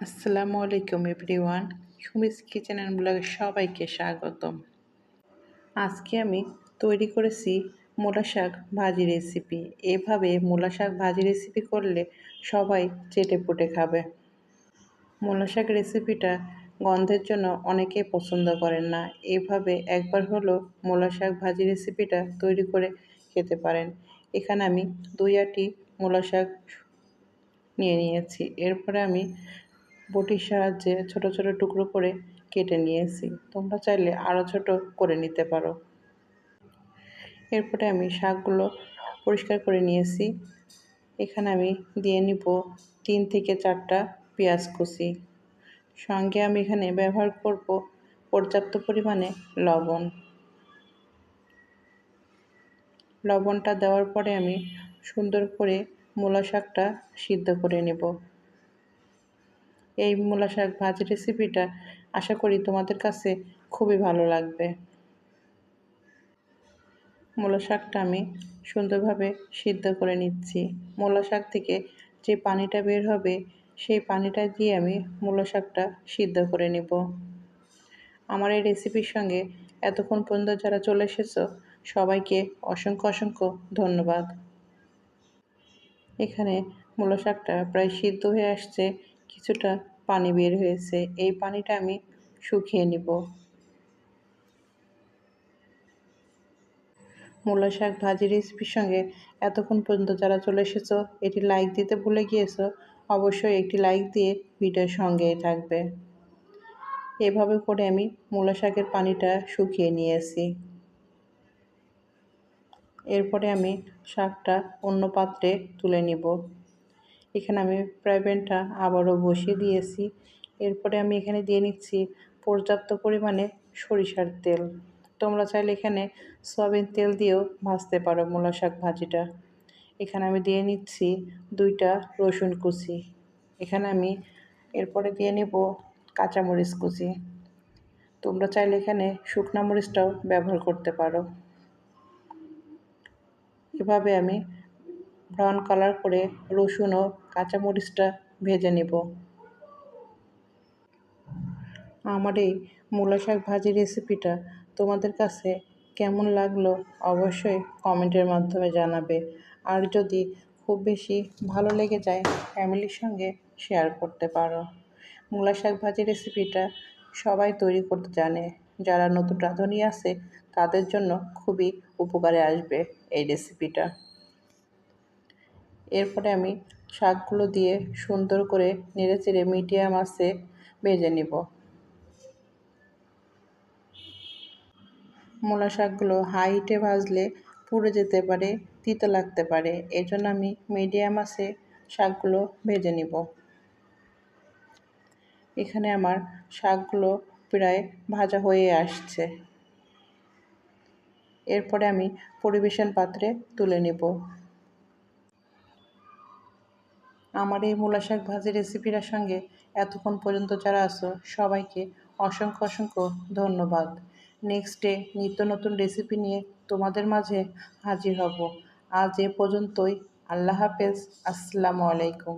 আসসালামু আলাইকুম everyone. Sumi's kitchen and ব্লগে সবাইকে স্বাগতম। আজকে আমি তৈরি করেছি মূলা শাক ভাজি রেসিপি। এভাবে মূলা শাক ভাজি রেসিপি করলে সবাই চেটেপুটে খাবে। মূলা শাক রেসিপিটা গন্ধের জন্য অনেকেই পছন্দ করেন না। এভাবে একবার হলো মূলা শাক ভাজি রেসিপিটা তৈরি করে খেতে পারেন। এখানে আমি 2 আঁটি মূলা শাক নিয়ে নিয়েছি। এরপরে আমি বটির সাহায্যে ছোট ছোট টুকরো করে কেটে নিয়েছি। তোমরা চাইলে আরও ছোট করে নিতে পারো। এরপরে আমি শাকগুলো পরিষ্কার করে নিয়েছি। এখানে আমি দিয়ে নিব 3 থেকে 4টা পেঁয়াজ কুচি। সঙ্গে আমি এখানে ব্যবহার করব পর্যাপ্ত পরিমাণে লবণ। লবণটা দেওয়ার পরে আমি সুন্দর করে মূলা শাকটা সিদ্ধ করে নেব। এই মূলা শাক ভাজি রেসিপিটা আশা করি তোমাদের কাছে খুবই ভালো লাগবে। মূলা শাকটা আমি সুন্দরভাবে সিদ্ধ করে নিচ্ছি। মূলা শাক থেকে যে পানিটা বের হবে সেই পানিটা দিয়ে আমি মূলা শাকটা সিদ্ধ করে নেব। আমার এই রেসিপির সঙ্গে এতক্ষণ পর্যন্ত যারা চলে এসেছো সবাইকে অসংখ্য অসংখ্য ধন্যবাদ। এখানে মূলা শাকটা প্রায় সিদ্ধ হয়ে আসছে, কিছুটা পানি বের হয়েছে। এই পানিটা আমি শুকিয়ে নিব। মূলা শাক ভাজি রেসিপির সঙ্গে এতক্ষণ পর্যন্ত যারা চলে এসেছো এটি লাইক দিতে ভুলে গিয়েছো, অবশ্যই একটি লাইক দিয়ে ভিডিওর সঙ্গেই থাকবে। এভাবে করে আমি মূলা শাকের পানিটা শুকিয়ে নিয়েছি। এরপরে আমি শাকটা অন্য পাত্রে তুলে নিব। এখানে আমি ফ্রাই প্যানটা আবারও বসিয়ে দিয়েছি। এরপরে আমি এখানে দিয়ে নিচ্ছি পর্যাপ্ত পরিমাণে সরিষার তেল। তোমরা চাইলে এখানে সয়াবিন তেল দিয়েও ভাজতে পারো মূলা শাক ভাজিটা। এখানে আমি দিয়ে নিচ্ছি 2টা রসুন কুচি। এখানে আমি এরপরে দিয়ে নেব কাঁচামরিচ কুচি। তোমরা চাইলে এখানে শুকনা মরিচটাও ব্যবহার করতে পারো। এভাবে আমি ব্রাউন কালার করে রসুন ও কাঁচামরিচটা ভেজে নেব। আমার এই মূলা শাক ভাজি রেসিপিটা তোমাদের কাছে কেমন লাগলো অবশ্যই কমেন্টের মাধ্যমে জানাবে। আর যদি খুব বেশি ভালো লেগে যায় ফ্যামিলির সঙ্গে শেয়ার করতে পারো। মূলা শাক ভাজি রেসিপিটা সবাই তৈরি করতে জানে। যারা নতুন রাঁধুনি আছে তাদের জন্য খুবই উপকারে আসবে এই রেসিপিটা। এরপরে আমি শাকগুলো দিয়ে সুন্দর করে নেড়েচেড়ে মিডিয়াম আঁচে ভেজে নেব। মূলা শাকগুলো হাই হিটে ভাজলে পুড়ে যেতে পারে, তিতো লাগতে পারে। এজন্য আমি মিডিয়াম আঁচে শাকগুলো ভেজে নেব। এখানে আমার শাকগুলো প্রায় ভাজা হয়ে আসছে। এরপরে আমি পরিবেশন পাত্রে তুলে নেব। আমার এই মূলা শাক ভাজি রেসিপিটার সঙ্গে এতক্ষণ পর্যন্ত যারা আছো সবাইকে অসংখ্য অসংখ্য ধন্যবাদ। নেক্সট ডে নিত্য নতুন রেসিপি নিয়ে তোমাদের মাঝে হাজির হব। আজ এ পর্যন্তই। আল্লাহ হাফেজ। আসসালামু আলাইকুম।